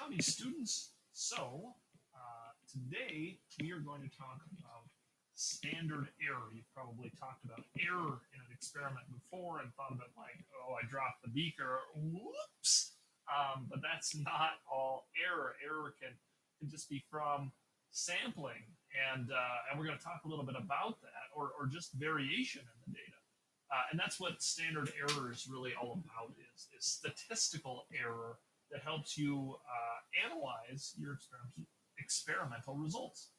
Howdy, students. Today we are going to talk about standard error. You've probably talked about error in an experiment before and thought of it like, oh, I dropped the beaker, whoops. But that's not all error. Error can just be from sampling, and we're going to talk a little bit about that, or just variation in the data. And that's what standard error is really all about, is statistical error that helps you analyze your experimental results.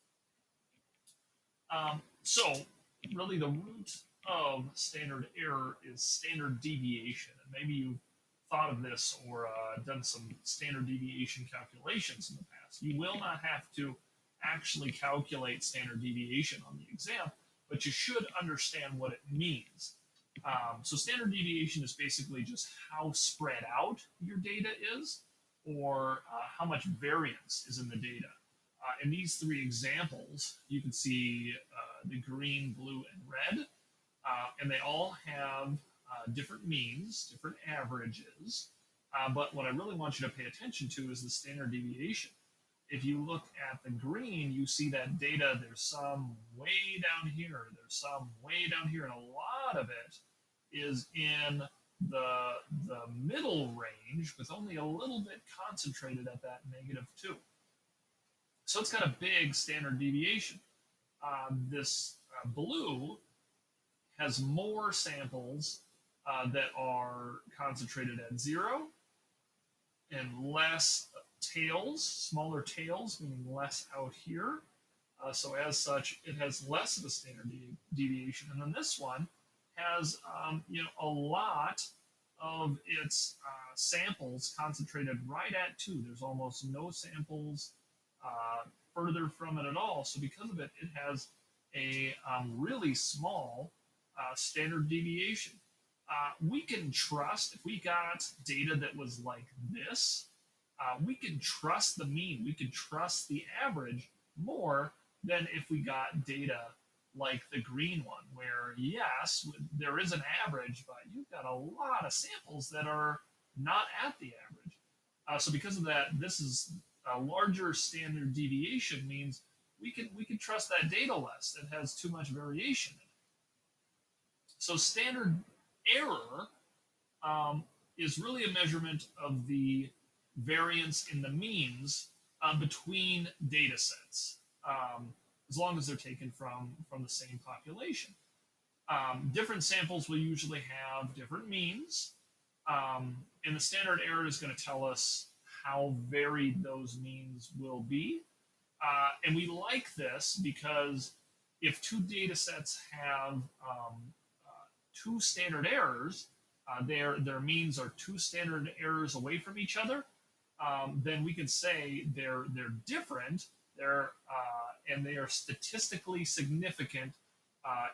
So really the root of standard error is standard deviation. And maybe you've thought of this or done some standard deviation calculations in the past. You will not have to actually calculate standard deviation on the exam, but you should understand what it means. So standard deviation is basically just how spread out your data is, or how much variance is in the data. In these three examples, you can see the green, blue, and red, and they all have different means, different averages. But what I really want you to pay attention to is the standard deviation. If you look at the green, you see that data, there's some way down here, there's some way down here, and a lot of it is in the middle range, with only a little bit concentrated at that -2. So it's got a big standard deviation. This blue has more samples that are concentrated at 0, and less tails, smaller tails, meaning less out here. So as such, it has less of a standard deviation. And then this one has a lot of its samples concentrated right at 2. There's almost no samples further from it at all. So because of it, it has a really small standard deviation. We can trust, if we got data that was like this, we can trust the mean, we can trust the average more than if we got data like the green one, where yes, there is an average, but you've got a lot of samples that are not at the average. So because of that, this is a larger standard deviation, means we can trust that data less. It has too much variation in it. So standard error is really a measurement of the variance in the means between data sets, as long as they're taken from the same population. Different samples will usually have different means, and the standard error is going to tell us how varied those means will be. And we like this because if two data sets have two standard errors, their means are two standard errors away from each other, then we can say they're different. And they are statistically significant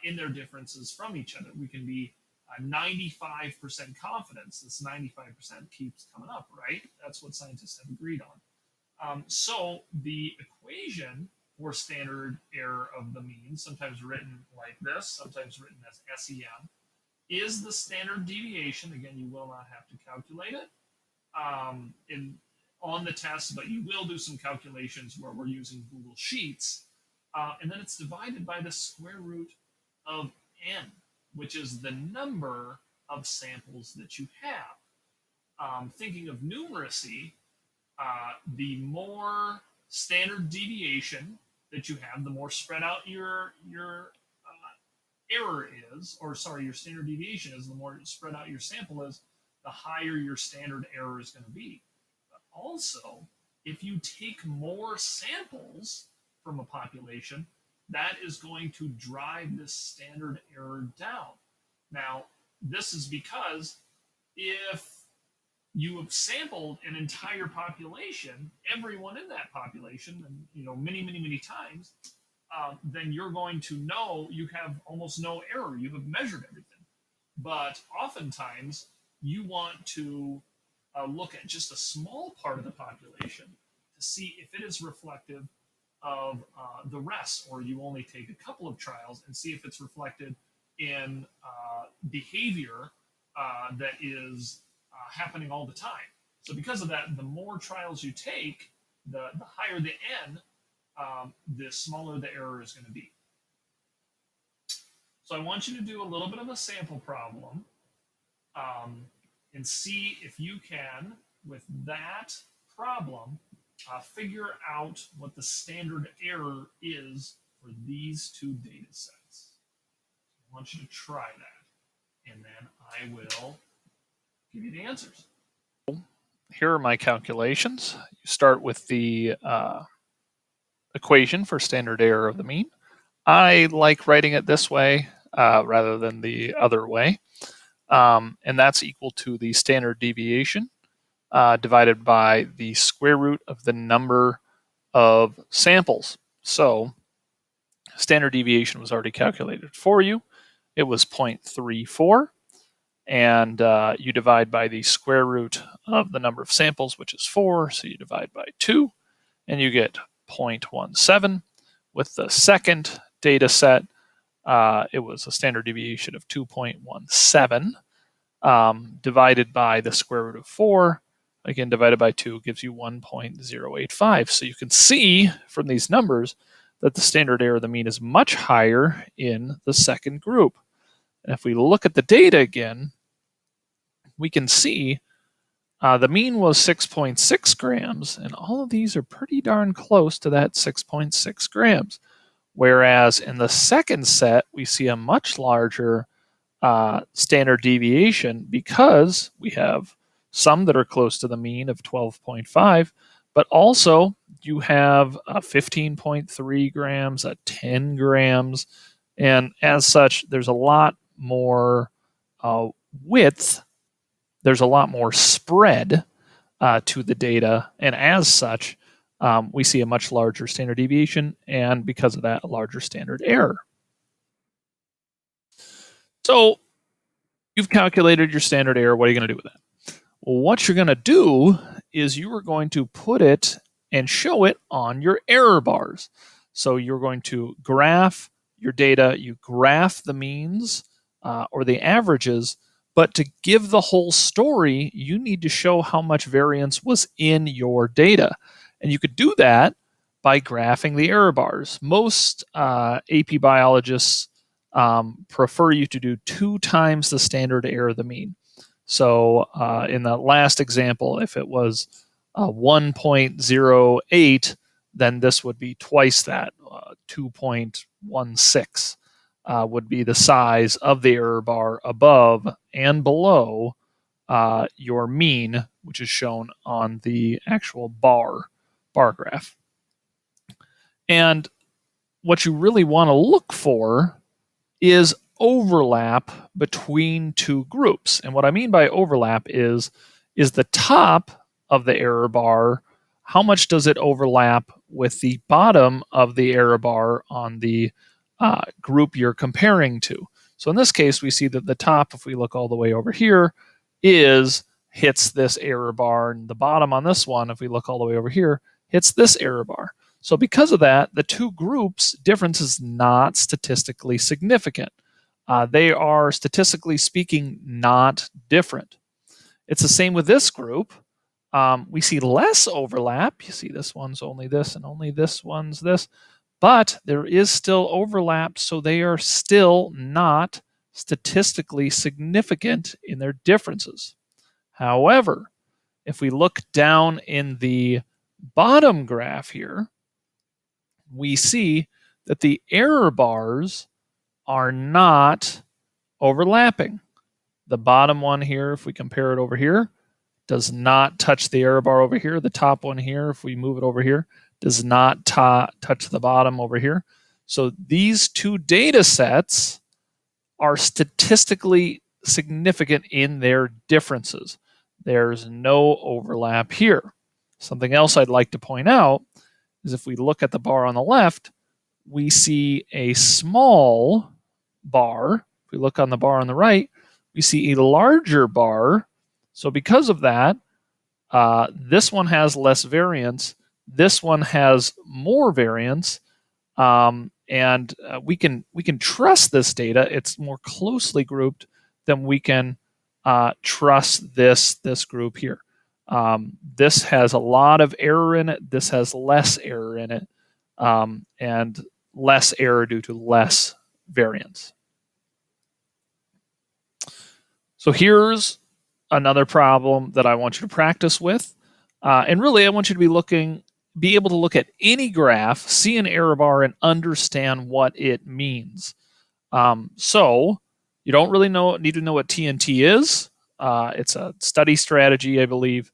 in their differences from each other. We can be 95% confidence. This 95% keeps coming up, right? That's what scientists have agreed on. So the equation for standard error of the mean, sometimes written like this, sometimes written as SEM, is the standard deviation. Again, you will not have to calculate it on the test, but you will do some calculations where we're using Google Sheets. And then it's divided by the square root of n, which is the number of samples that you have. Thinking of numeracy, the more standard deviation that you have, the more spread out your error is, or sorry, your standard deviation is, the more spread out your sample is, the higher your standard error is going to be. But also, if you take more samples from a population, that is going to drive this standard error down. Now, this is because if you have sampled an entire population, everyone in that population, and many times, then you're going to know you have almost no error. You have measured everything. But oftentimes, you want to look at just a small part of the population to see if it is reflective of the rest, or you only take a couple of trials and see if it's reflected in behavior that is happening all the time. So because of that, the more trials you take, the higher the n, the smaller the error is going to be. So I want you to do a little bit of a sample problem and see if you can, with that problem, figure out what the standard error is for these two data sets. I want you to try that, and then I will give you the answers. Here are my calculations. You start with the equation for standard error of the mean. I like writing it this way rather than the other way. And that's equal to the standard deviation divided by the square root of the number of samples. So standard deviation was already calculated for you. It was 0.34. And you divide by the square root of the number of samples, which is 4. So you divide by 2, and you get 0.17. With the second data set, it was a standard deviation of 2.17 divided by the square root of 4. Again, divided by 2 gives you 1.085. So you can see from these numbers that the standard error of the mean is much higher in the second group. And if we look at the data again, we can see the mean was 6.6 grams, and all of these are pretty darn close to that 6.6 grams. Whereas in the second set, we see a much larger standard deviation because we have some that are close to the mean of 12.5, but also you have 15.3 grams, 10 grams, and as such, there's a lot more width. There's a lot more spread to the data, and as such, we see a much larger standard deviation, and because of that, a larger standard error. So you've calculated your standard error. What are you going to do with that? Well, what you're going to do is you are going to put it and show it on your error bars. So you're going to graph your data. You graph the means or the averages, but to give the whole story, you need to show how much variance was in your data. And you could do that by graphing the error bars. Most AP biologists prefer you to do 2 times the standard error of the mean. So in the last example, if it was 1.08, then this would be twice that, 2.16 would be the size of the error bar above and below your mean, which is shown on the actual bar graph. And what you really want to look for is overlap between two groups. And what I mean by overlap is the top of the error bar, how much does it overlap with the bottom of the error bar on the group you're comparing to? So in this case, we see that the top, if we look all the way over here, hits this error bar, and the bottom on this one, if we look all the way over here, hits this error bar. So because of that, the two groups' difference is not statistically significant. They are, statistically speaking, not different. It's the same with this group. We see less overlap. You see this one's only this and only this one's this. But there is still overlap, so they are still not statistically significant in their differences. However, if we look down in the bottom graph here, we see that the error bars are not overlapping. The bottom one here, if we compare it over here, does not touch the error bar over here. The top one here, if we move it over here, does not touch the bottom over here. So these two data sets are statistically significant in their differences. There's no overlap here. Something else I'd like to point out is if we look at the bar on the left, we see a small bar. If we look on the bar on the right, we see a larger bar. So because of that, this one has less variance. This one has more variance. And we can trust this data. It's more closely grouped than we can trust this group here. This has a lot of error in it. This has less error in it, and less error due to less variance. So here's another problem that I want you to practice with. And really, I want you to be able to look at any graph, see an error bar, and understand what it means. So you don't really need to know what TNT is. It's a study strategy, I believe.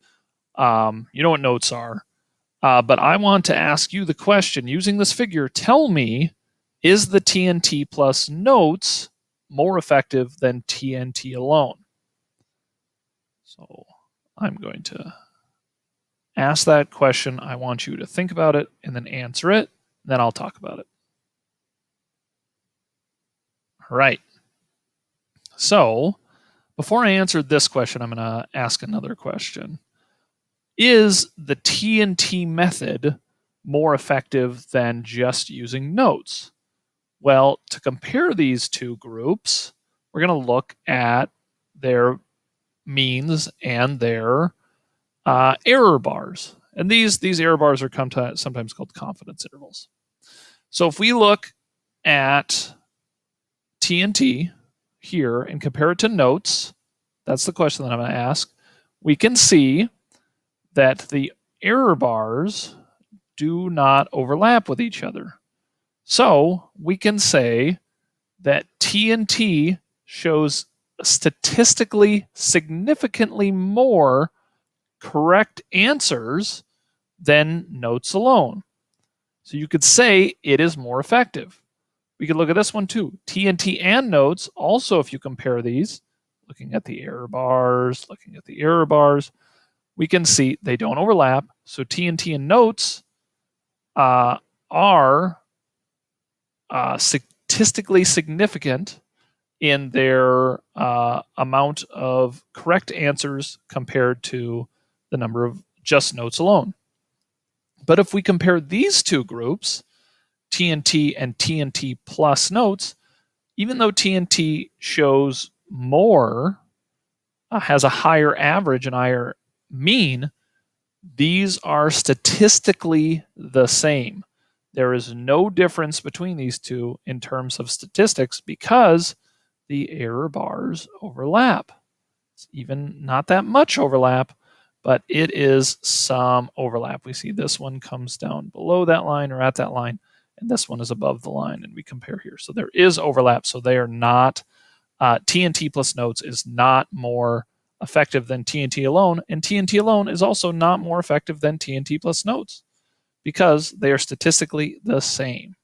You know what notes are. But I want to ask you the question, using this figure, tell me, is the TNT plus notes more effective than TNT alone? So I'm going to ask that question. I want you to think about it and then answer it. Then I'll talk about it. All right. So before I answer this question, I'm going to ask another question. Is the TNT method more effective than just using notes? Well, to compare these two groups, we're going to look at their means and their error bars. And these error bars are sometimes called confidence intervals. So if we look at TNT here and compare it to notes, that's the question that I'm going to ask, we can see that the error bars do not overlap with each other. So we can say that TNT shows statistically significantly more correct answers than notes alone. So you could say it is more effective. We could look at this one too. TNT and notes, also if you compare these, looking at the error bars, we can see they don't overlap. So TNT and notes are statistically significant in their amount of correct answers compared to the number of just notes alone. But if we compare these two groups, TNT and TNT plus notes, even though TNT shows more, has a higher average and higher mean, these are statistically the same. There is no difference between these two in terms of statistics because the error bars overlap. It's even not that much overlap, but it is some overlap. We see this one comes down below that line or at that line, and this one is above the line, and we compare here. So there is overlap. So they are not, TNT plus notes is not more effective than TNT alone, and TNT alone is also not more effective than TNT plus notes because they are statistically the same.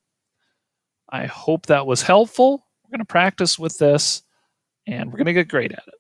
I hope that was helpful. We're going to practice with this, and we're going to get great at it.